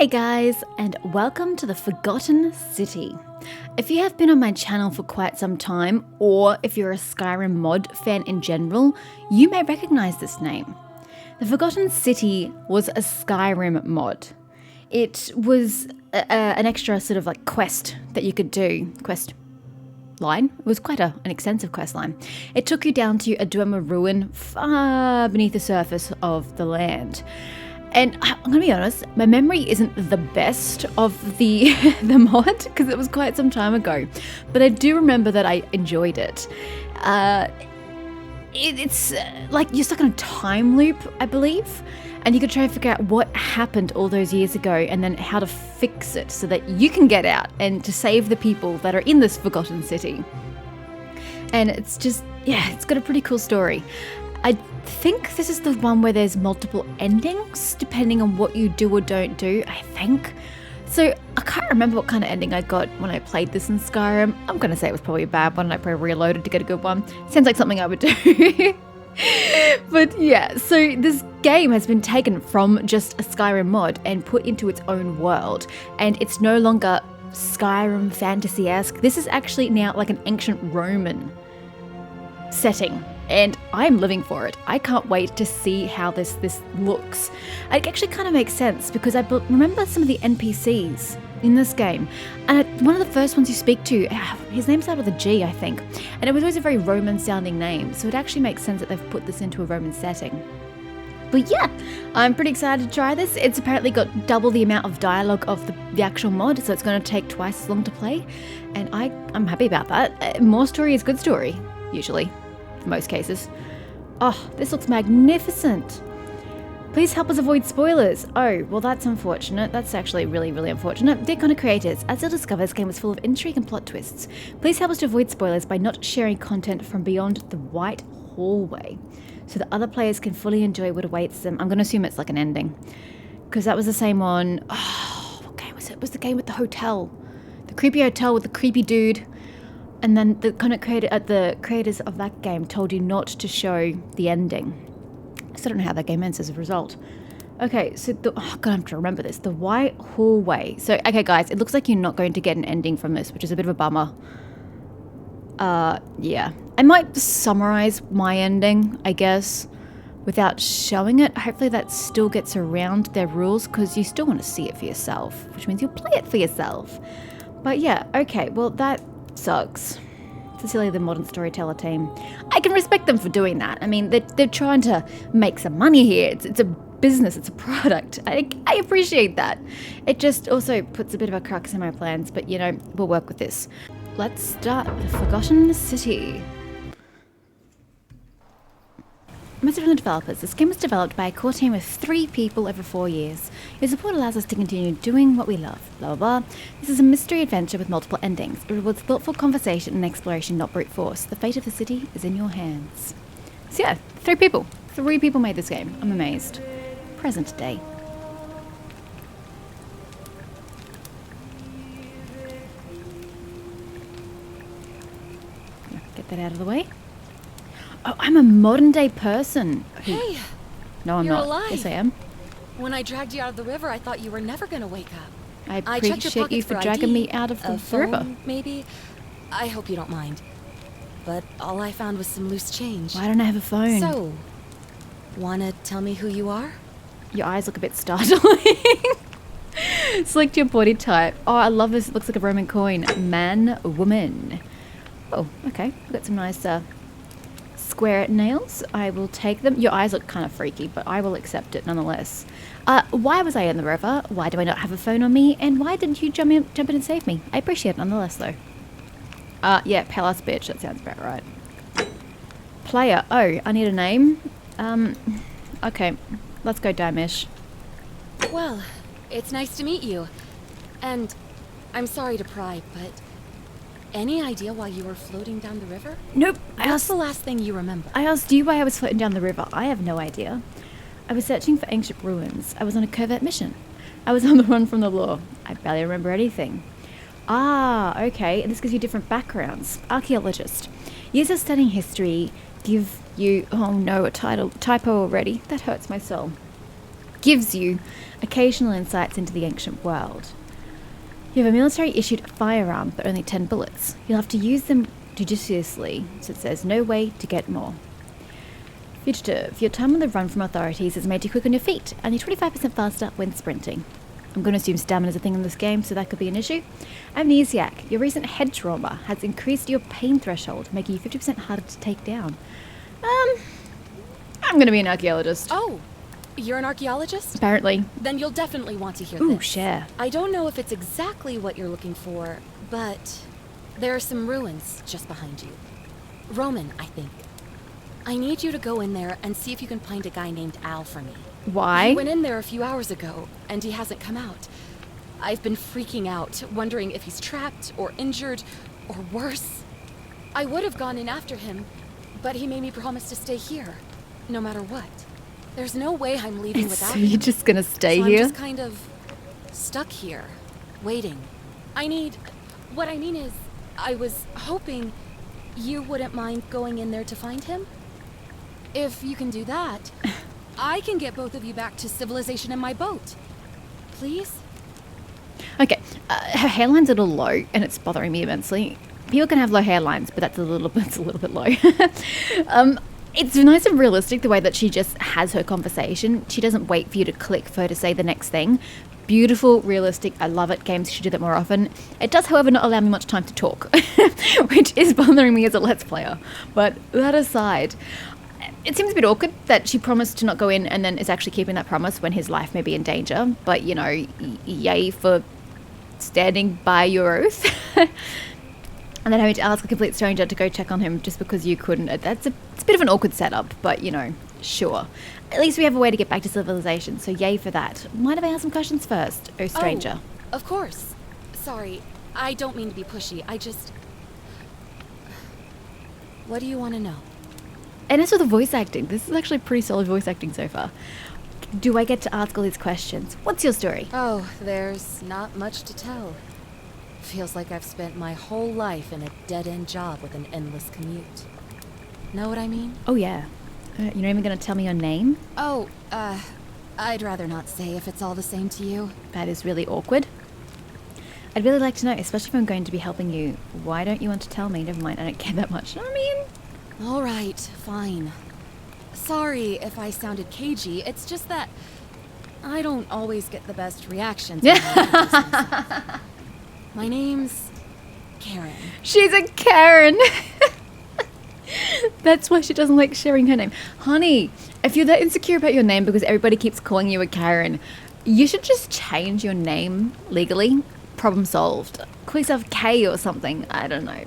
Hey guys, and welcome to the Forgotten City. If you have been on my channel for quite some time, or if you're a Skyrim mod fan in general, you may recognize this name. The Forgotten City was a Skyrim mod. It was an extra sort of like quest that you could do. Quest line. It was quite an extensive quest line. It took you down to a Dwemer ruin far beneath the surface of the land. And I'm going to be honest, my memory isn't the best of the mod because it was quite some time ago. But I do remember that I enjoyed it. It's like you're stuck in a time loop, I believe. And you could try and figure out what happened all those years ago and then how to fix it so that you can get out and to save the people that are in this forgotten city. And it's just, yeah, it's got a pretty cool story. I think this is the one where there's multiple endings depending on what you do or don't do, I think. So I can't remember what kind of ending I got when I played this in Skyrim. I'm going to say it was probably a bad one and I probably reloaded to get a good one. Sounds like something I would do. But yeah, so this game has been taken from just a Skyrim mod and put into its own world. And it's no longer Skyrim fantasy-esque. This is actually now like an ancient Roman setting. And I'm living for it. I can't wait to see how this looks. It actually kind of makes sense because I remember some of the NPCs in this game. And one of the first ones you speak to, his name started with a G, I think. And it was always a very Roman sounding name. So it actually makes sense that they've put this into a Roman setting. But yeah, I'm pretty excited to try this. It's apparently got double the amount of dialogue of the actual mod. So it's going to take twice as long to play. And I'm happy about that. More story is good story, usually. Most cases. Oh, this looks magnificent. Please help us avoid spoilers. Oh, well that's unfortunate. That's actually really, really unfortunate. Dear content creators, as you'll discover, this game is full of intrigue and plot twists. Please help us to avoid spoilers by not sharing content from beyond the white hallway so that other players can fully enjoy what awaits them. I'm going to assume it's like an ending because that was the same one. Oh, what game was it? It was the game with the hotel. The creepy hotel with the creepy dude. And then the creators of that game told you not to show the ending. I still don't know how that game ends as a result. Okay, so God, I have to remember this. The White Hallway. So, okay, guys, it looks like you're not going to get an ending from this, which is a bit of a bummer. Yeah. I might summarize my ending, I guess, without showing it. Hopefully that still gets around their rules because you still want to see it for yourself, which means you'll play it for yourself. But yeah, okay, well, that sucks. Sincerely, the modern storyteller team. I can respect them for doing that. I mean, they're trying to make some money here. It's a business. It's a product. I appreciate that. It just also puts a bit of a crux in my plans, but you know, we'll work with this. Let's start the Forgotten City. Message from the developers. This game was developed by a core team of 3 people over 4 years. Your support allows us to continue doing what we love. Blah, blah, blah. This is a mystery adventure with multiple endings. It rewards thoughtful conversation and exploration, not brute force. The fate of the city is in your hands. So yeah, 3 people. 3 people made this game. I'm amazed. Present day. Get that out of the way. Oh, I'm a modern day person. Hey, no, I'm you're not. alive. Yes, I am. When I dragged you out of the river, I thought you were never gonna wake up. I checked your appreciate you pockets for for dragging ID, me out of the phone, river. Maybe. I hope you don't mind. But all I found was some loose change. Why don't I have a phone? So, wanna tell me who you are? Your eyes look a bit startling. Select your body type. Oh, I love this. It looks like a Roman coin. Man, woman. Oh, okay. We've got some nice square nails. I will take them. Your eyes look kind of freaky, but I will accept it nonetheless. Why was I in the river? Why do I not have a phone on me? And why didn't you jump in and save me? I appreciate it nonetheless, though. Yeah, palace bitch. That sounds about right. Player. Oh, I need a name. Okay. Let's go Dimish. Well, it's nice to meet you. And I'm sorry to pry, but any idea why you were floating down the river? Nope. What's the last thing you remember? I asked you why I was floating down the river. I have no idea. I was searching for ancient ruins. I was on a covert mission. I was on the run from the law. I barely remember anything. Ah, okay. This gives you different backgrounds. Archaeologist. Years of studying history give you... Oh no, a typo already. That hurts my soul. gives you occasional insights into the ancient world. You have a military-issued firearm, but only 10 bullets. You'll have to use them judiciously, since there's no way to get more. Fugitive, your time on the run from authorities has made you quick on your feet, and you're 25% faster when sprinting. I'm going to assume stamina is a thing in this game, so that could be an issue. Amnesiac, your recent head trauma has increased your pain threshold, making you 50% harder to take down. I'm going to be an archaeologist. Oh, you're an archaeologist? Apparently. Then you'll definitely want to hear Ooh, this. share. I don't know if it's exactly what you're looking for, but there are some ruins just behind you. Roman, I think. I need you to go in there and see if you can find a guy named Al for me. Why? He went in there a few hours ago, and he hasn't come out. I've been freaking out, wondering if he's trapped or injured or worse. I would have gone in after him, but he made me promise to stay here, no matter what. There's no way I'm leaving without So him. you're just going to stay So here? I'm just kind of stuck here, waiting. What I mean is, I was hoping you wouldn't mind going in there to find him. If you can do that, I can get both of you back to civilization in my boat. Please? Okay, her hairline's a little low, and it's bothering me immensely. People can have low hairlines, but it's a little bit low. It's nice and realistic the way that she just has her conversation. She doesn't wait for you to click for her to say the next thing. Beautiful, realistic, I love it. Games should do that more often. It does, however, not allow me much time to talk, which is bothering me as a Let's Player. But that aside, it seems a bit awkward that she promised to not go in and then is actually keeping that promise when his life may be in danger. But, you know, yay for standing by your oath. And then having to ask a complete stranger to go check on him just because you couldn't. It's a bit of an awkward setup, but, you know, sure. At least we have a way to get back to civilization, so yay for that. Mind if I ask some questions first, oh stranger? Oh, of course. Sorry, I don't mean to be pushy. What do you want to know? And as for the voice acting, this is actually pretty solid voice acting so far. Do I get to ask all these questions? What's your story? Oh, there's not much to tell. Feels like I've spent my whole life in a dead-end job with an endless commute. Know what I mean? Oh, yeah. You're not even going to tell me your name? Oh, I'd rather not say if it's all the same to you. That is really awkward. I'd really like to know, especially if I'm going to be helping you. Why don't you want to tell me? Never mind, I don't care that much. I mean... All right, fine. Sorry if I sounded cagey. It's just that I don't always get the best reactions. when I introduce myself. My name's Karen. She's a Karen! That's why she doesn't like sharing her name. Honey, if you're that insecure about your name because everybody keeps calling you a Karen, you should just change your name legally. Problem solved. Call yourself K or something. I don't know.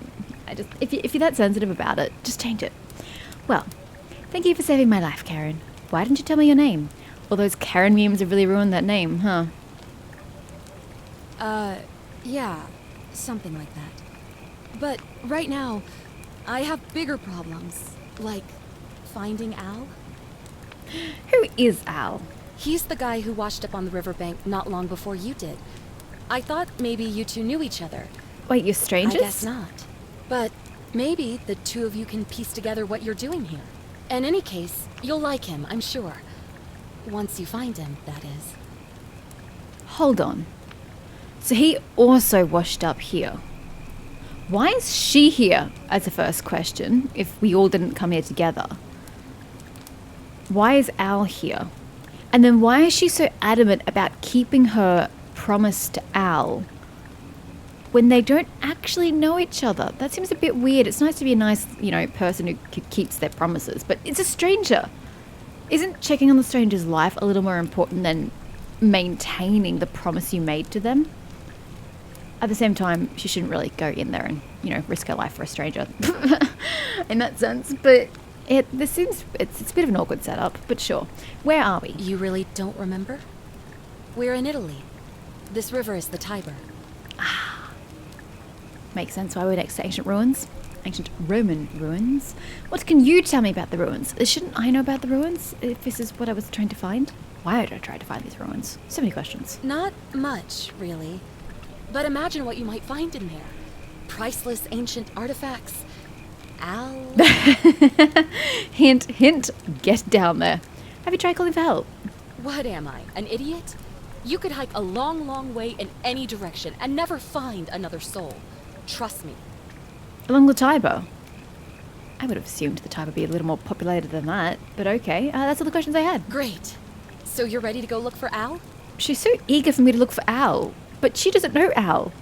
If you're that sensitive about it, just change it. Well, thank you for saving my life, Karen. Why didn't you tell me your name? All those Karen memes have really ruined that name, huh? Yeah, something like that. But right now, I have bigger problems, like finding Al. Who is Al? He's the guy who washed up on the riverbank not long before you did. I thought maybe you two knew each other. Wait, you're strangers? I guess not. But maybe the two of you can piece together what you're doing here. In any case, you'll like him, I'm sure. Once you find him, that is. Hold on. So he also washed up here. Why is she here as a first question if we all didn't come here together? Why is Al here? And then why is she so adamant about keeping her promise to Al when they don't actually know each other? That seems a bit weird. It's nice to be a nice, person who keeps their promises, but it's a stranger. Isn't checking on the stranger's life a little more important than maintaining the promise you made to them? At the same time, she shouldn't really go in there and, risk her life for a stranger in that sense. But it's a bit of an awkward setup, but sure. Where are we? You really don't remember? We're in Italy. This river is the Tiber. Makes sense why we're next to ancient ruins. Ancient Roman ruins. What can you tell me about the ruins? Shouldn't I know about the ruins if this is what I was trying to find? Why did I try to find these ruins? So many questions. Not much, really. But imagine what you might find in there. Priceless ancient artifacts. Al. Hint, hint, get down there. Have you tried calling for help? What am I, an idiot? You could hike a long, long way in any direction and never find another soul. Trust me. Along the Tiber? I would have assumed the Tiber would be a little more populated than that, but okay. That's all the questions I had. Great. So you're ready to go look for Al? She's so eager for me to look for Al, but she doesn't know Al.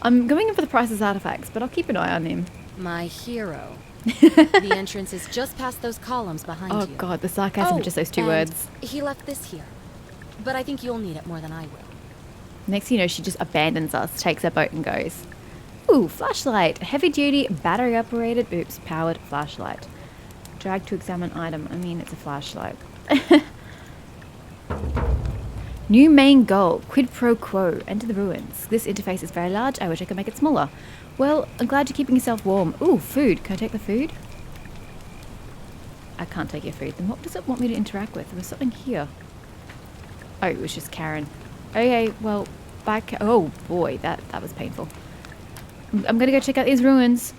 I'm going in for the Price's artifacts, but I'll keep an eye on him. My hero. The entrance is just past those columns behind you. Oh god, the sarcasm of just those two words. He left this here. But I think you'll need it more than I will. Next thing you know, she just abandons us, takes her boat and goes. Ooh, flashlight. Heavy duty, battery operated, powered flashlight. Drag to examine item. I mean, it's a flashlight. New main goal. Quid pro quo. Enter the ruins. This interface is very large. I wish I could make it smaller. Well, I'm glad you're keeping yourself warm. Ooh, food. Can I take the food? I can't take your food. Then what does it want me to interact with? There was something here. Oh, it was just Karen. Okay, well, back. Oh boy, that was painful. I'm gonna go check out these ruins.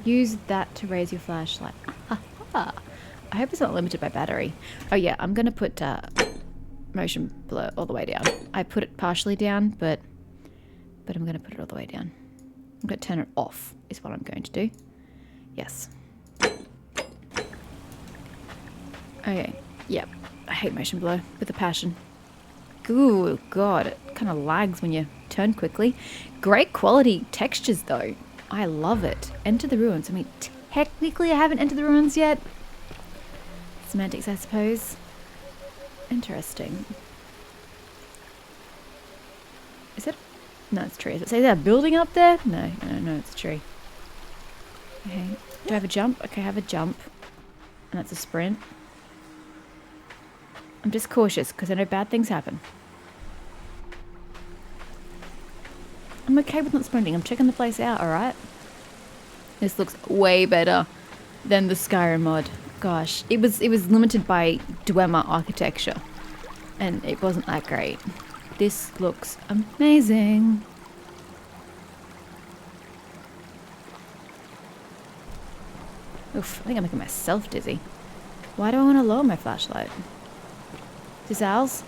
Use that to raise your flashlight. I hope it's not limited by battery. Oh yeah, I'm gonna put motion blur all the way down. I put it partially down, but I'm gonna put it all the way down. I'm gonna turn it off is what I'm going to do. Yes. Okay, yep. I hate motion blur with a passion. Ooh, god, it kind of lags when you turn quickly. Great quality textures though. I love it. Enter the ruins. I mean, technically I haven't entered the ruins yet. Semantics, I suppose. Interesting. Is it? No, it's a tree. Does it say there's a building up there? No, it's a tree. Okay. Do I have a jump? Okay, I have a jump. And that's a sprint. I'm just cautious because I know bad things happen. I'm okay with not sprinting. I'm checking the place out, alright? This looks way better than the Skyrim mod. Gosh, it was limited by Dwemer architecture. And it wasn't that great. This looks amazing. Oof, I think I'm making myself dizzy. Why do I want to lower my flashlight? This Al's?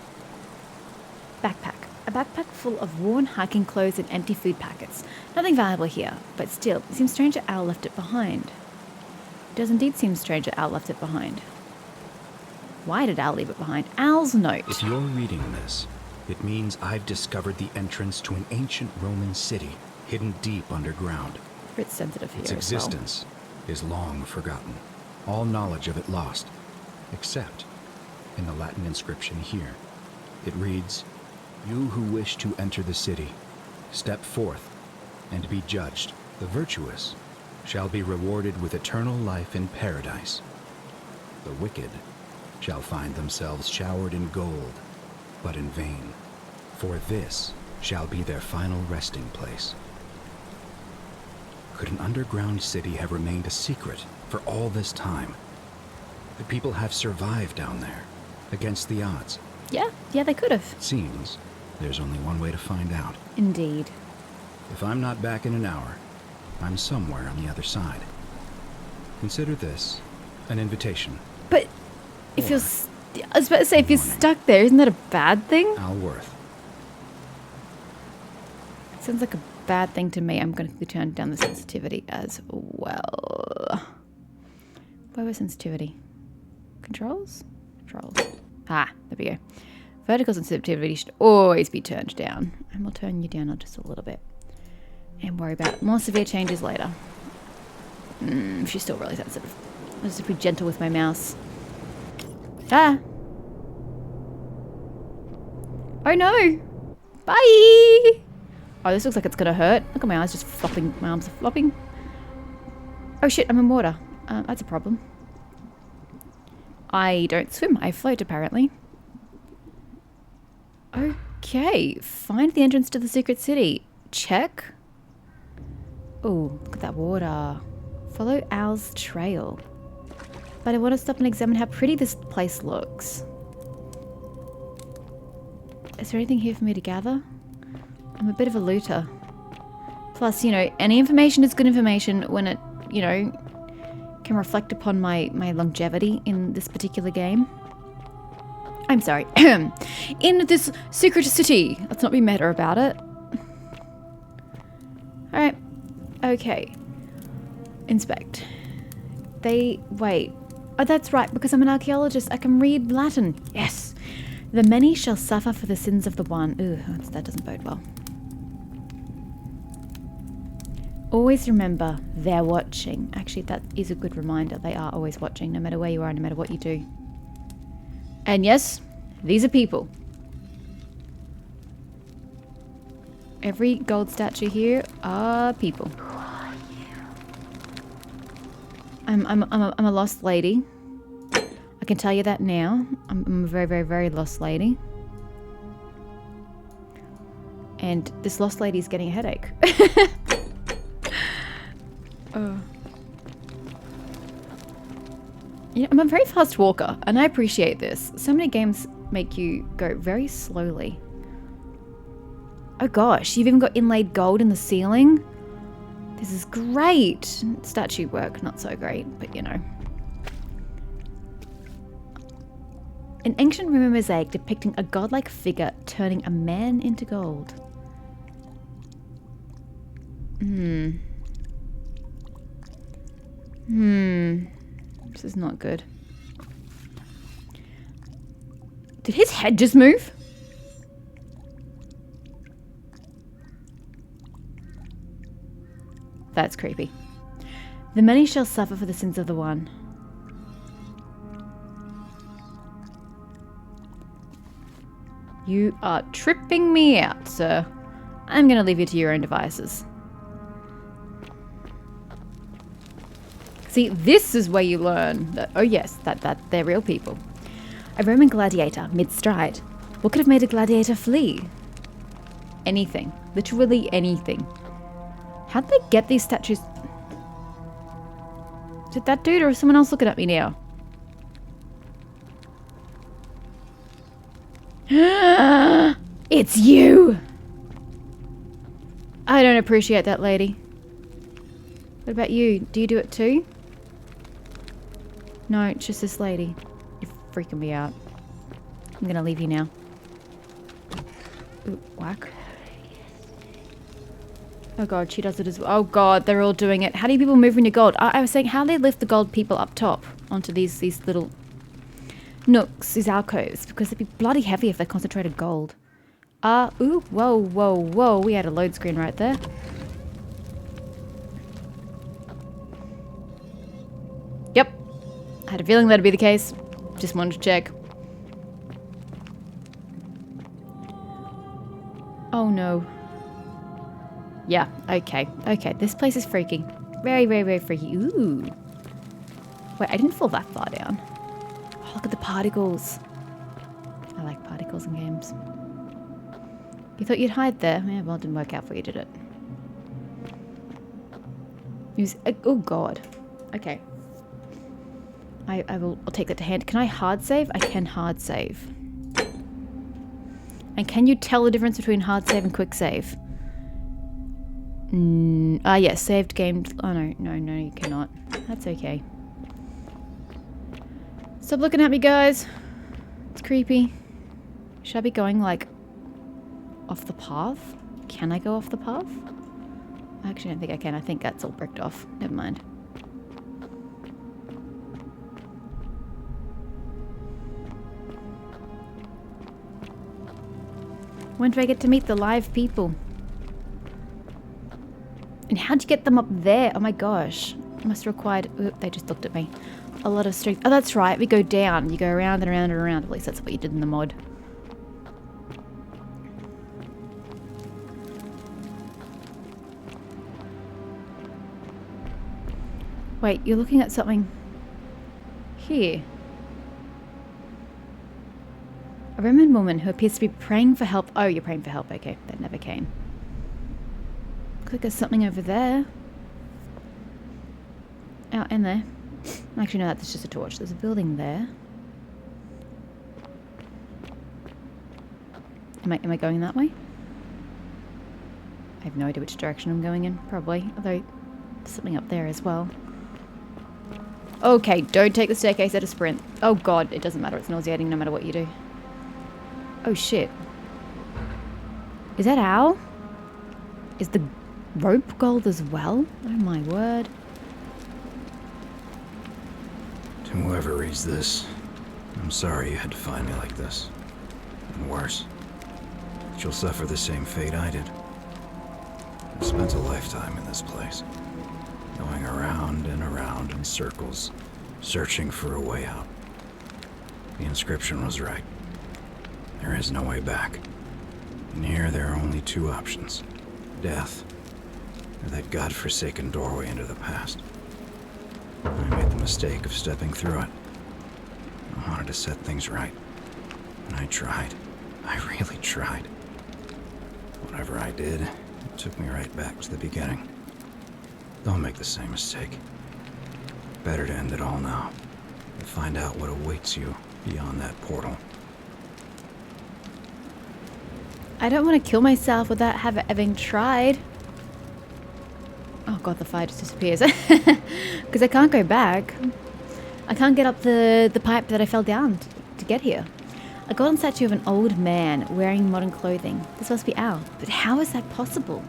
Backpack. A backpack full of worn hiking clothes and empty food packets. Nothing valuable here, but still, it seems strange that Al left it behind. It does indeed seem strange that Al left it behind. Why did Al leave it behind? Al's note. If you're reading this, it means I've discovered the entrance to an ancient Roman city, hidden deep underground. It's sensitive here Its as well. existence is long forgotten. All knowledge of it lost, except in the Latin inscription here. It reads, "You who wish to enter the city, step forth and be judged. The virtuous shall be rewarded with eternal life in paradise. The wicked shall find themselves showered in gold, but in vain, for this shall be their final resting place." Could an underground city have remained a secret for all this time? Could people have survived down there, against the odds? Yeah, they could have. It seems there's only one way to find out. Indeed. If I'm not back in an hour, I'm somewhere on the other side. Consider this an invitation. But if you're... I was about to say, if you're stuck there, isn't that a bad thing? Alworth. Sounds like a bad thing to me. I'm going to turn down the sensitivity as well. Where was sensitivity? Controls? Controls. Ah, there we go. Vertical sensitivity should always be turned down. And we'll turn you down just a little bit. And worry about more severe changes later. She's still really sensitive. I'll just be gentle with my mouse. Ah! Oh no! Bye! Oh, this looks like it's gonna hurt. Look at my eyes just flopping. My arms are flopping. Oh shit, I'm in water. That's a problem. I don't swim. I float, apparently. Okay. Find the entrance to the secret city. Check. Oh, look at that water. Follow Al's trail. But I want to stop and examine how pretty this place looks. Is there anything here for me to gather? I'm a bit of a looter. Plus, you know, any information is good information when it, you know, can reflect upon my longevity in this particular game. I'm sorry. In this secret city. Let's not be meta about it. Alright. Okay. Inspect. Wait. Oh, that's right, because I'm an archaeologist. I can read Latin. Yes. The many shall suffer for the sins of the one. Ooh, that doesn't bode well. Always remember, they're watching. Actually, that is a good reminder. They are always watching, no matter where you are, no matter what you do. And yes, these are people. Every gold statue here are people. I'm a lost lady. I can tell you that now. I'm a very, very, very lost lady. And this lost lady is getting a headache. Oh. You know, I'm a very fast walker, and I appreciate this. So many games make you go very slowly. Oh gosh, you've even got inlaid gold in the ceiling? This is great. Statue work, not so great, but you know. An ancient Roman mosaic depicting a godlike figure turning a man into gold. This is not good. Did his head just move? That's creepy. The many shall suffer for the sins of the one. You are tripping me out, sir. I'm going to leave you to your own devices. See, this is where you learn that, oh yes, that they're real people. A Roman gladiator, mid-stride. What could have made a gladiator flee? Anything. Literally anything. How did they get these statues? Is it that dude or is someone else looking at me now? It's you! I don't appreciate that, lady. What about you? Do you do it too? No, it's just this lady. You're freaking me out. I'm gonna leave you now. Ooh, whack. Oh god, she does it as well. Oh god, they're all doing it. How do people move into gold? I was saying, how do they lift the gold people up top onto these little nooks, these alcoves? Because they'd be bloody heavy if they concentrated gold. Ooh, whoa, whoa, whoa. We had a load screen right there. Yep. I had a feeling that'd be the case. Just wanted to check. Oh no. Yeah, okay. Okay, this place is freaky. Very, very, very freaky. Ooh. Wait, I didn't fall that far down. Oh, look at the particles. I like particles in games. You thought you'd hide there? Yeah, well, it didn't work out for you, did it? Oh god. Okay. I'll take that to hand. Can I hard save? I can hard save. And can you tell the difference between hard save and quick save? Yes, saved game. Oh no, you cannot. That's okay. Stop looking at me, guys. It's creepy. Should I be going like off the path? Can I go off the path? I actually don't think I can. I think that's all bricked off. Never mind. When do I get to meet the live people? And how'd you get them up there? Oh my gosh. It must have required... Oop, they just looked at me. A lot of strength. Oh, that's right. We go down. You go around and around and around. At least that's what you did in the mod. Wait, you're looking at something here. A Roman woman who appears to be praying for help. Oh, you're praying for help. Okay, that never came. Looks like there's something over there. Oh, and there. Actually, no, that's just a torch. There's a building there. Am I going that way? I have no idea which direction I'm going in. Probably. Although, there's something up there as well. Okay, don't take the staircase at a sprint. Oh god, it doesn't matter. It's nauseating no matter what you do. Oh shit. Is that Al? Is the rope gold as well? Oh my word. To whoever reads this, I'm sorry you had to find me like this. And worse, that you'll suffer the same fate I did. I've spent a lifetime in this place, going around and around in circles, searching for a way out. The inscription was right. There is no way back. And here there are only two options. Death, or that godforsaken doorway into the past. I made the mistake of stepping through it. I wanted to set things right. And I tried. I really tried. Whatever I did, it took me right back to the beginning. Don't make the same mistake. Better to end it all now and find out what awaits you beyond that portal. I don't want to kill myself without having tried. Oh god, the fire just disappears. Because I can't go back. I can't get up the pipe that I fell down to get here. A golden statue of an old man wearing modern clothing. This must be Al. But how is that possible?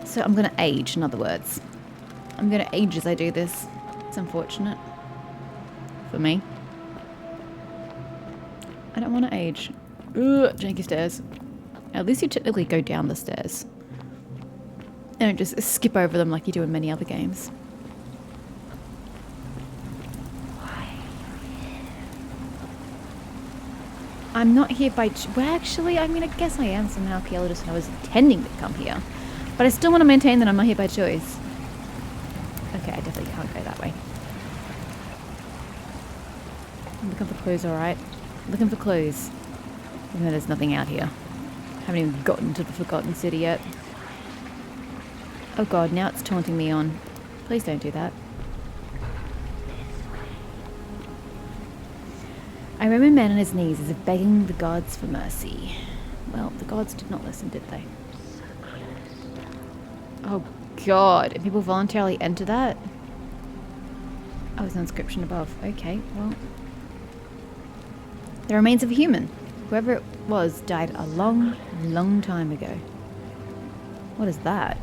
So I'm going to age, in other words. I'm going to age as I do this. It's unfortunate. For me. I don't want to age. Ugh, janky stairs. At least you technically go down the stairs. And don't just skip over them like you do in many other games. I'm not here by... Well, actually, I mean, I guess I am somehow archaeologist and I was intending to come here. But I still want to maintain that I'm not here by choice. Okay, I definitely can't go that way. I'm looking for clues, alright. Looking for clues. Even though there's nothing out here. Haven't even gotten to the Forgotten City yet. Oh god, now it's taunting me on. Please don't do that. I remember a man on his knees as if begging the gods for mercy. Well, the gods did not listen, did they? Oh god, and people voluntarily enter that? Oh, there's an inscription above. Okay, well. The remains of a human. Whoever it was died a long, long time ago. What is that?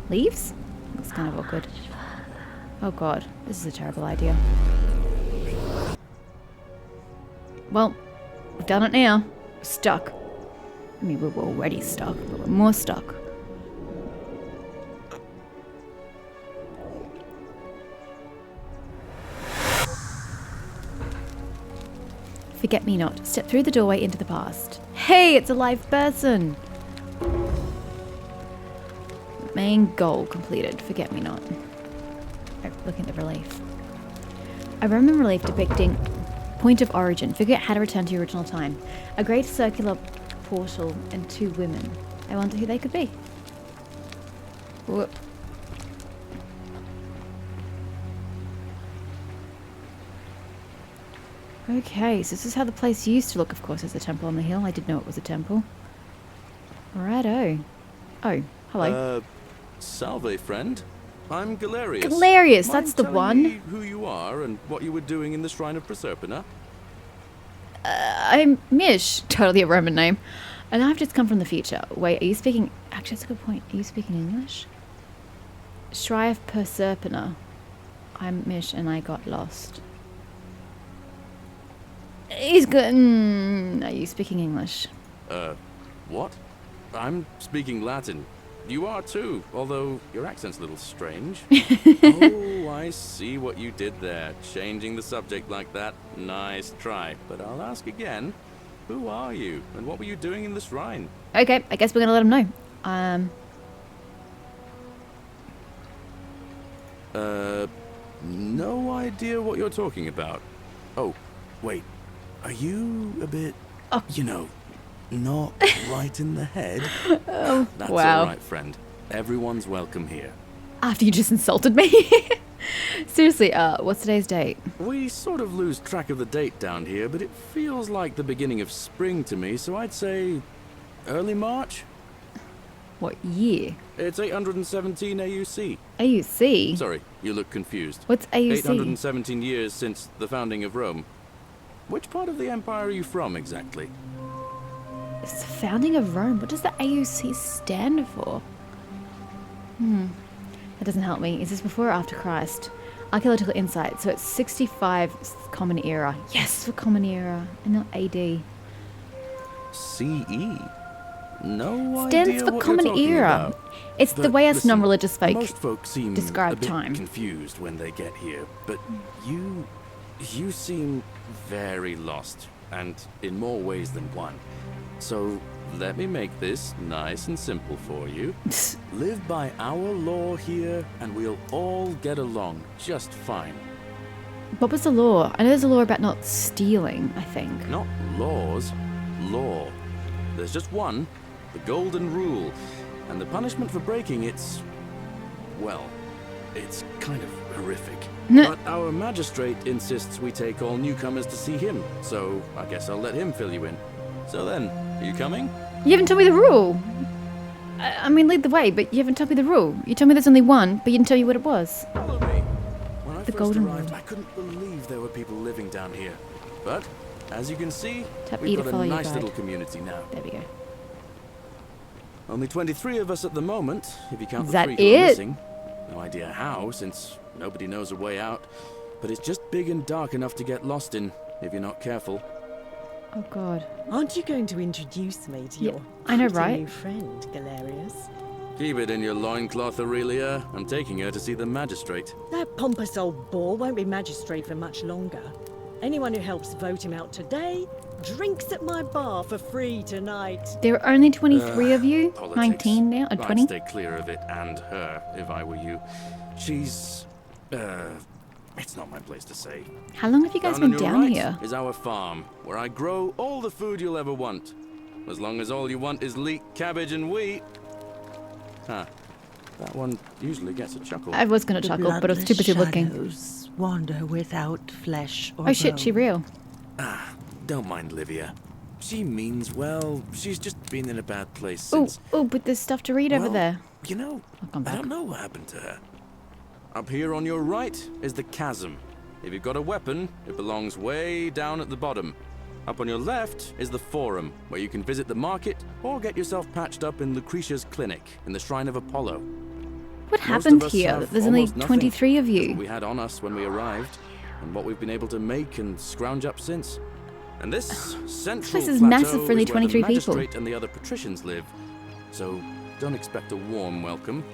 Leaves? Looks kind of awkward. Oh god, this is a terrible idea. Well, we've done it now. We're stuck. I mean, we were already stuck, but we're more stuck. Forget-me-not. Step through the doorway into the past. Hey, it's a live person! Main goal completed. Forget-me-not. Oh, looking at the relief. A Roman relief depicting point of origin. Figure out how to return to your original time. A great circular portal and two women. I wonder who they could be. Whoop. Okay, so this is how the place used to look, of course, as a temple on the hill. I did know it was a temple. Righto. Oh, hello. Salve, friend. I'm Galerius. Galerius, that's the Mind telling one. me who you are and what you were doing in the Shrine of Proserpina? I'm Mish. Totally a Roman name. And I've just come from the future. Wait, are you speaking... Actually, that's a good point. Are you speaking English? Shrine of Proserpina. I'm Mish and I got lost. He's good. Are you speaking English? What? I'm speaking Latin. You are too, although your accent's a little strange. Oh, I see what you did there. Changing the subject like that. Nice try. But I'll ask again. Who are you? And what were you doing in the shrine? Okay, I guess we're gonna let him know. No idea what you're talking about. Oh, wait. Are you a bit, you know, not right in the head? Oh, That's wow. all right, friend. Everyone's welcome here. After you just insulted me? Seriously, what's today's date? We sort of lose track of the date down here, but it feels like the beginning of spring to me, so I'd say early March? What year? It's 817 AUC. AUC? Sorry, you look confused. What's AUC? 817 years since the founding of Rome. which part of the Empire are you from exactly? It's the founding of Rome. What does the AUC stand for? That doesn't help me. Is this before or after Christ? Archaeological insight. So it's 65 Common Era. Yes, for Common Era. And not AD. CE? No Stands idea for what Common you're talking Era. about. It's the But way us listen, non-religious folk most folks seem describe a bit time. confused when they get here, but you seem very lost, and in more ways than one. So let me make this nice and simple for you. Live by our law here, and we'll all get along just fine. What was the law? I know there's a law about not stealing, I think. Not laws, law. There's just one, the golden rule, and the punishment for breaking it's, well, it's kind of horrific. But our magistrate insists we take all newcomers to see him, so I guess I'll let him fill you in. So then, are you coming? You haven't told me the rule. I mean, lead the way, but you haven't told me the rule. You told me there's only one, but you didn't tell me what it was. Follow me. When I The first golden arrived, rule. I couldn't believe there were people living down here. But, as you can see, Tap E we've to got follow a your nice guide. little community now. There we go. Only 23 of us at the moment, if you count Is the that 3 who are it? missing. No idea how, since nobody knows a way out. But it's just big and dark enough to get lost in, if you're not careful. Oh, God. Aren't you going to introduce me to Yeah, your I know, pretty right? new friend, Galerius? Keep it in your loincloth, Aurelia. I'm taking her to see the magistrate. That pompous old bore won't be magistrate for much longer. Anyone who helps vote him out today drinks at my bar for free tonight. There are only 23 of you? Politics. 19 now? Or I'd 20? stay clear of it and her, if I were you. She's... it's not my place to say. How long have you guys on been your down right here? is our farm, where I grow all the food you'll ever want. As long as all you want is leek, cabbage, and wheat. Huh. That one usually gets a chuckle. I was going to chuckle, but I was too busy looking. Shadows wander without flesh or Oh shit, she real. Don't mind Livia. She means well. She's just been in a bad place Oh, since... oh, but there's stuff to read over Well, there. You know, I'll come I back. don't know what happened to her. Up here on your right is the chasm. If you've got a weapon, it belongs way down at the bottom. Up on your left is the forum, where you can visit the market or get yourself patched up in Lucretia's clinic in the Shrine of Apollo. What Most happened of us here? have There's only almost nothing. 23 of That's what you. we had on us when we arrived, and what we've been able to make and scrounge up since. And this central place is plateau massive for only is where the 23 people. magistrate and the other patricians live. So don't expect a warm welcome.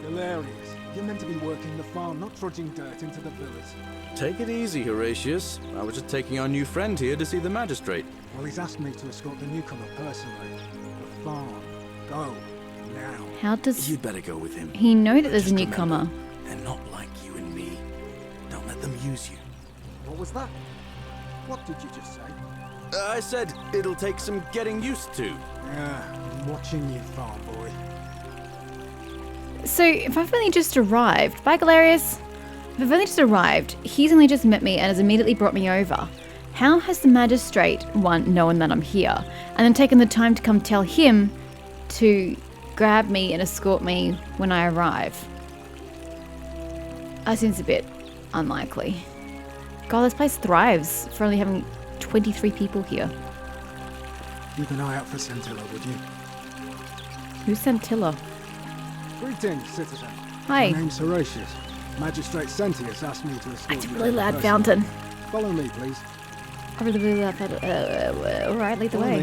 Hilarious. You're meant to be working the farm, not trudging dirt into the villas. Take it easy, Horatius. I was just taking our new friend here to see the magistrate. Well, he's asked me to escort the newcomer personally. The farm. Go. Now. How does You'd better go with him. he know that But there's a just newcomer? remember, they're not like you and me. Don't let them use you. What was that? What did you just say? I said it'll take some getting used to. Yeah, I'm watching you, farm boy. So, if I've only just arrived, bye Galerius. If I've only just arrived, he's only just met me and has immediately brought me over. How has the magistrate, one, known that I'm here, and then taken the time to come tell him to grab me and escort me when I arrive? That seems a bit unlikely. God, this place thrives for only having 23 people here. Keep an eye out for Scintilla, would you? Who's Santilla? Greetings, citizen. Hi. My name's Horatius. Magistrate Sentius asked me to escort That's a you really over loud personally. fountain. Follow me, please. I really loud fountain. Alright, lead the Follow way.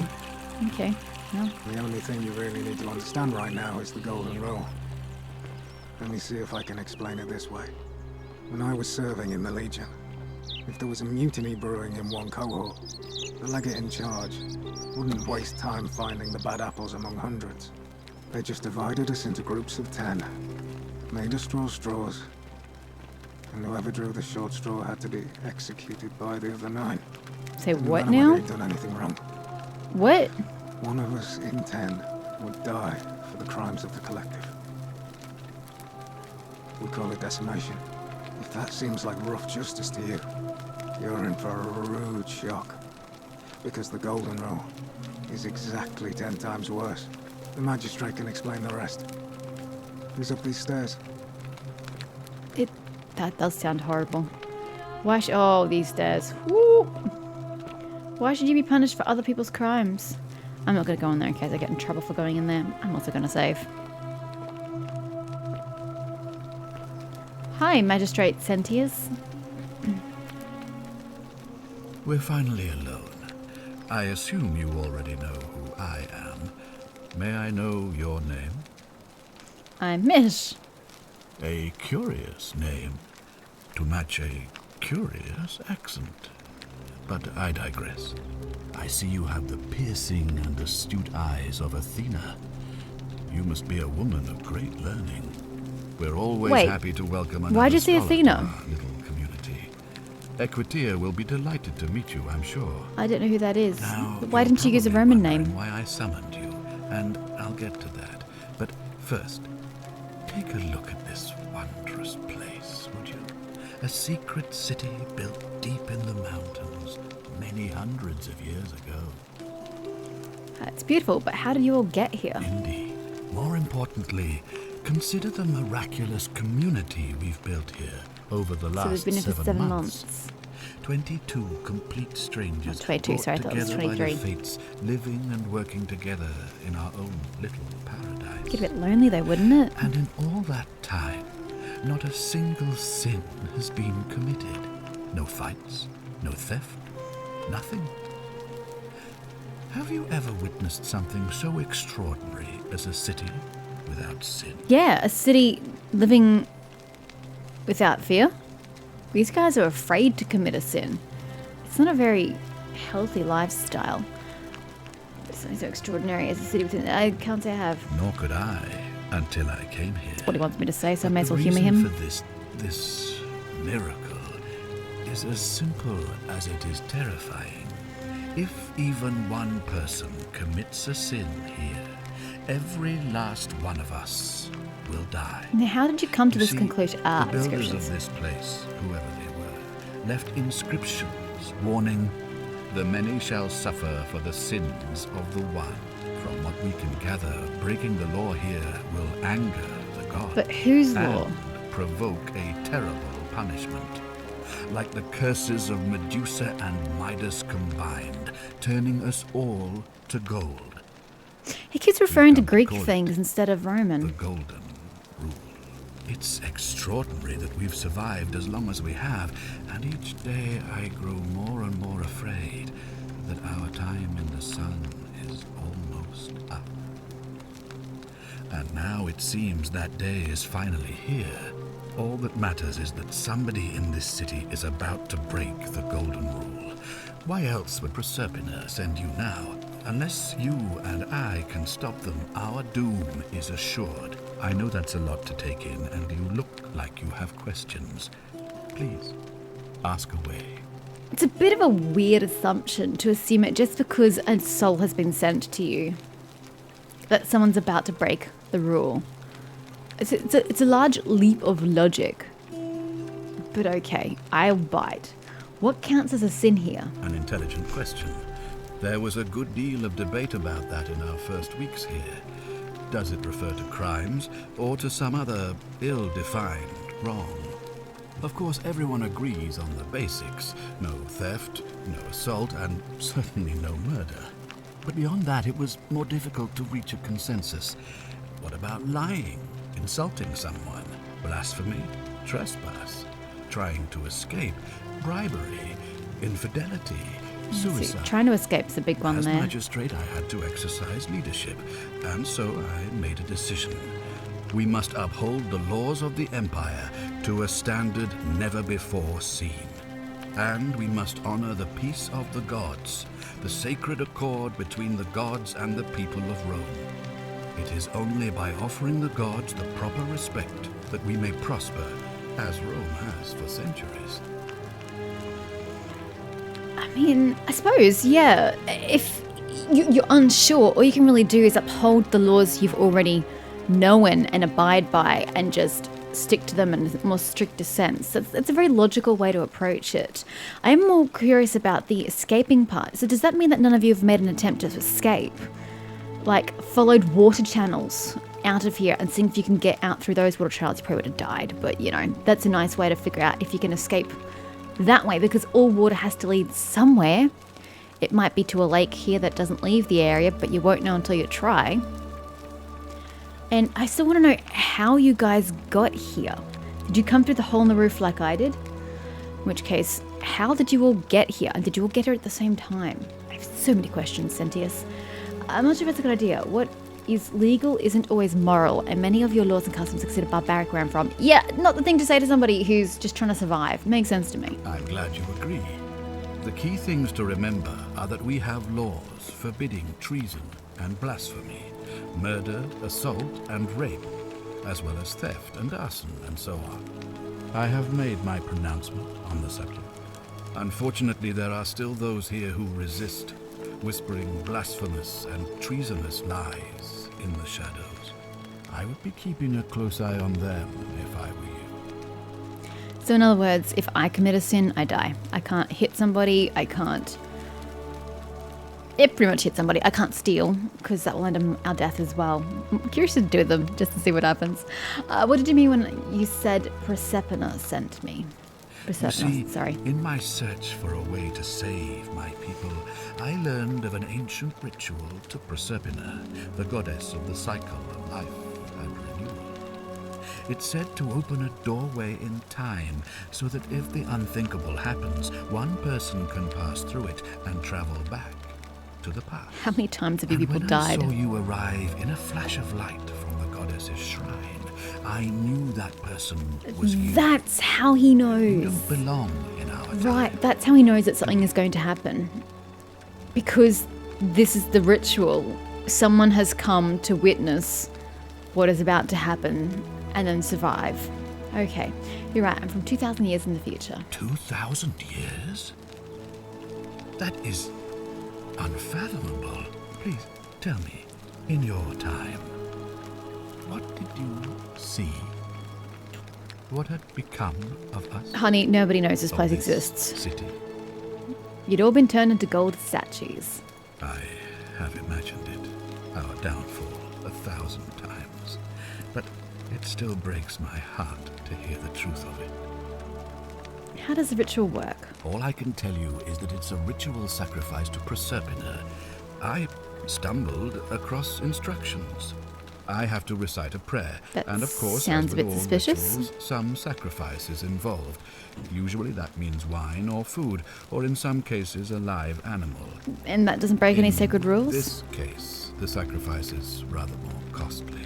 me. Okay. Well, The only thing you really need to understand right now is the golden rule. Let me see if I can explain it this way. When I was serving in the Legion, if there was a mutiny brewing in one cohort, the legate in charge wouldn't waste time finding the bad apples among hundreds. They just divided us into groups of 10, made us draw straws, and whoever drew the short straw had to be executed by the other 9. say No what matter whether now? he'd done anything wrong. What? One of us in 10 would die for the crimes of the collective. We call it decimation. If that seems like rough justice to you, you're in for a rude shock. Because the golden rule is exactly 10 times worse. The magistrate can explain the rest. Who's up these stairs? That does sound horrible. Why oh, these stairs. Woo. Why should you be punished for other people's crimes? I'm not going to go in there in case I get in trouble for going in there. I'm also going to save. Hi, Magistrate Sentius. We're finally alone. I assume you already know who I am. May I know your name? I'm Mish. A curious name to match a curious accent. But I digress. I see you have the piercing and astute eyes of Athena. You must be a woman of great learning. We're always Wait, happy to welcome another why'd you say scholar to Athena? our little community. Equitia will be delighted to meet you, I'm sure. I don't know who that is. Now, Why you're didn't you use a probably Roman wondering name? Why I summoned you, and I'll get to that. But first, take a look at this wondrous place, would you? A secret city built deep in the mountains, many hundreds of years ago. It's beautiful, but how did you all get here? Indeed. More importantly, consider the miraculous community we've built here over the So last we've been here for 7 months. 22 complete strangers Not 22, brought sorry, I thought it was together by the 23. fates, living and working together in our own little paradise. Get a bit lonely though, wouldn't it? And in all that time, not a single sin has been committed. No fights, no theft, nothing. Have you ever witnessed something so extraordinary as a city without sin? Yeah, a city living without fear. These guys are afraid to commit a sin. It's not a very healthy lifestyle. It's something so extraordinary as a city within. I can't say I have. Nor could I until I came here. What he wants me to say, so I But may as the well humour reason him. for this miracle is as simple as it is terrifying. If even one person commits a sin here, every last one of us will die. Now, how did you come to You this see, conclusion? the builders Descriptions. of this place, whoever they were, left inscriptions warning, "The many shall suffer for the sins of the one." From what we can gather, breaking the law here will anger the gods. But whose law? And provoke a terrible punishment. Like the curses of Medusa and Midas combined, turning us all to gold. He keeps referring to come to Greek call it things instead of The Roman. golden rule. It's extraordinary that we've survived as long as we have, and each day I grow more and more afraid that our time in the sun is almost up. And now it seems that day is finally here. All that matters is that somebody in this city is about to break the golden rule. Why else would Proserpina send you now? Unless you and I can stop them, our doom is assured. I know that's a lot to take in, and you look like you have questions. Please, ask away. It's a bit of a weird assumption to assume it just because a soul has been sent to you that someone's about to break the rule. It's a large leap of logic. But okay, I'll bite. What counts as a sin here? An intelligent question. There was a good deal of debate about that in our first weeks here. Does it refer to crimes or to some other ill-defined wrong? Of course, everyone agrees on the basics. No theft, no assault, and certainly no murder. But beyond that, it was more difficult to reach a consensus. What about lying, insulting someone, blasphemy, trespass, trying to escape, bribery, infidelity, suicide? Trying to escape's a big one As there. magistrate, I had to exercise leadership, and so I made a decision. We must uphold the laws of the Empire to a standard never before seen. And we must honor the peace of the gods, the sacred accord between the gods and the people of Rome. It is only by offering the gods the proper respect that we may prosper, as Rome has for centuries. I mean, I suppose, yeah. If you're unsure, all you can really do is uphold the laws you've already known and abide by and just stick to them in a more stricter sense. It's a very logical way to approach it. I am more curious about the escaping part. So does that mean that none of you have made an attempt to escape? Like, followed water channels out of here and seeing if you can get out through those water channels? You probably would have died, but you know, that's a nice way to figure out if you can escape that way, because all water has to lead somewhere. It might be to a lake here that doesn't leave the area, but you won't know until you try. And I still want to know how you guys got here. Did you come through the hole in the roof like I did? In which case, how did you all get here? And did you all get here at the same time? I have so many questions, Sentius. I'm not sure if that's a good idea. What is legal isn't always moral, and many of your laws and customs are considered barbaric where I'm from. Yeah, not the thing to say to somebody who's just trying to survive. Makes sense to me. I'm glad you agree. The key things to remember are that we have laws forbidding treason and blasphemy, murder, assault, and rape, as well as theft and arson and so on. I have made my pronouncement on the subject. Unfortunately, there are still those here who resist, whispering blasphemous and treasonous lies in the shadows. I would be keeping a close eye on them if I were you. So in other words, if I commit a sin, I die. I can't hit somebody, I can't... It pretty much hit somebody. I can't steal, because that will end in our death as well. I'm curious to do them, just to see what happens. What did you mean when you said Persephone sent me? You Persephone, see, sorry. in my search for a way to save my people, I learned of an ancient ritual to Proserpina, the goddess of the cycle of life and renewal. It's said to open a doorway in time, so that if the unthinkable happens, one person can pass through it and travel back to the past. How many times have you people when died? I saw you arrive in a flash of light from the goddess's shrine, I knew that person was you. That's how he You knows. don't belong in our time. Right, that's how he knows that something is going to happen. Because this is the ritual. Someone has come to witness what is about to happen and then survive. Okay, you're right, I'm from 2,000 years in the future. 2,000 years? That is unfathomable. Please tell me, in your time, what did you see? What had become of us? Honey, nobody knows this Of place this exists. City? You'd all been turned into gold statues. I have imagined it, our downfall, 1,000 times. But it still breaks my heart to hear the truth of it. How does the ritual work? All I can tell you is that it's a ritual sacrifice to Proserpina. I stumbled across instructions. I have to recite a prayer, That and of course, sounds as a with bit all suspicious. rituals, some sacrifice is involved. Usually that means wine or food, or in some cases, a live animal. And that doesn't break any In sacred rules? this case, the sacrifice is rather more costly.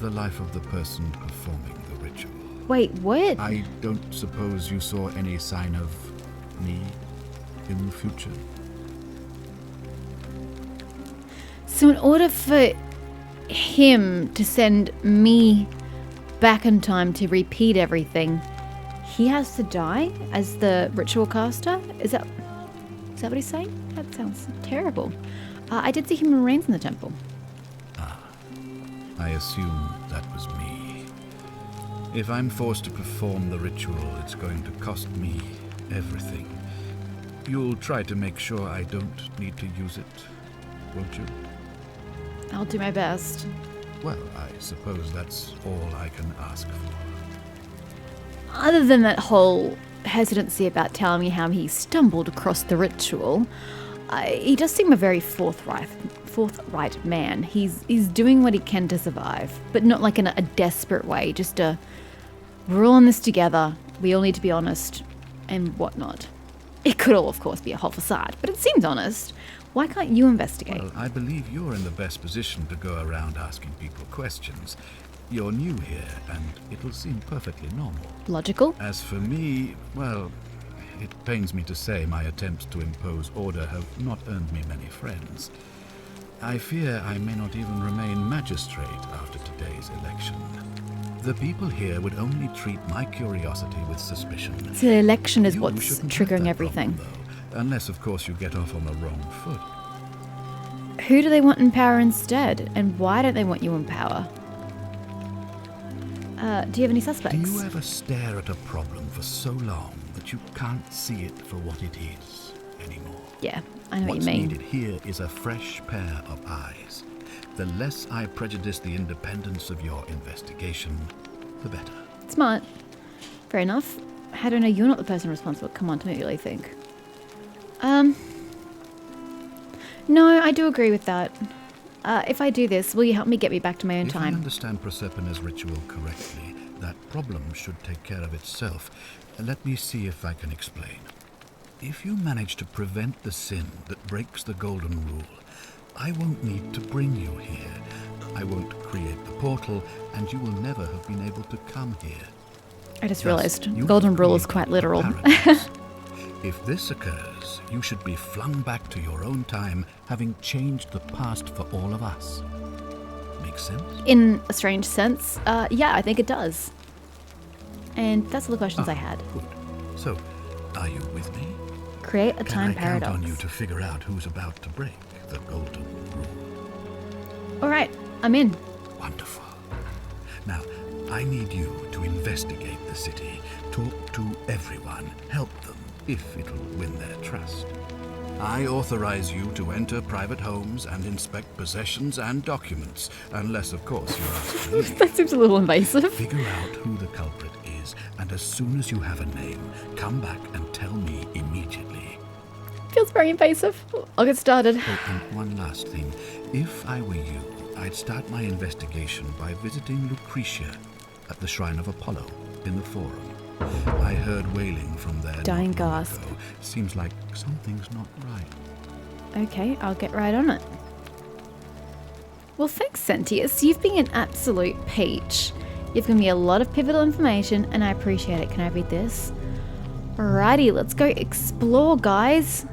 The life of the person performing the ritual. Wait, what? I don't suppose you saw any sign of me in the future? So in order for him to send me back in time to repeat everything, he has to die as the ritual caster? Is that what he's saying? That sounds terrible. I did see human remains in the temple. I assume that was me. If I'm forced to perform the ritual, it's going to cost me everything. You'll try to make sure I don't need to use it, won't you? I'll do my best. Well, I suppose that's all I can ask for. Other than that whole hesitancy about telling me how he stumbled across the ritual, he does seem a very forthright man. He's doing what he can to survive, but not like in a desperate way. Just we're all in this together. We all need to be honest and whatnot. It could all, of course, be a whole facade, but it seems honest. Why can't you investigate? Well, I believe you're in the best position to go around asking people questions. You're new here, and it'll seem perfectly normal. Logical? As for me, well, it pains me to say my attempts to impose order have not earned me many friends. I fear I may not even remain magistrate after today's election. The people here would only treat my curiosity with suspicion. So the election is You what's shouldn't have triggering that everything. problem, though, unless, of course, you get off on the wrong foot. Who do they want in power instead? And why don't they want you in power? Do you have any suspects? Do you ever stare at a problem for so long that you can't see it for what it is anymore? Yeah, I know what What's you mean. needed here is a fresh pair of eyes. The less I prejudice the independence of your investigation, the better. Smart. Fair enough. How do I know you're not the person responsible? Come on, don't you really think? No, I do agree with that. If I do this, will you help me get me back to my own If I time? understand Prosperna's ritual correctly, that problem should take care of itself. Let me see if I can explain. If you manage to prevent the sin that breaks the golden rule, I won't need to bring you here. I won't create the portal, and you will never have been able to come here. I just Thus, realised you golden have rule is created quite a literal. paradox. If this occurs, you should be flung back to your own time, having changed the past for all of us. Make sense? In a strange sense, yeah, I think it does. And that's all the questions I had. Good. So, are you with me? Create a Can time I count paradox. on you to figure out who's about to break the golden rule? All right, I'm in. Wonderful. Now, I need you to investigate the city, talk to everyone, help them, if it'll win their trust. I authorize you to enter private homes and inspect possessions and documents, unless, of course, you're asked to leave. That seems a little invasive. Figure out who the culprit is, and as soon as you have a name, come back and tell me immediately. Feels very invasive. I'll get started. Oh, and one last thing. If I were you, I'd start my investigation by visiting Lucretia at the Shrine of Apollo in the Forum. I heard wailing from there. Dying not long gasp. ago. Seems like something's not right. Okay, I'll get right on it. Well, thanks, Sentius. You've been an absolute peach. You've given me a lot of pivotal information, and I appreciate it. Can I read this? Alrighty, let's go explore, guys.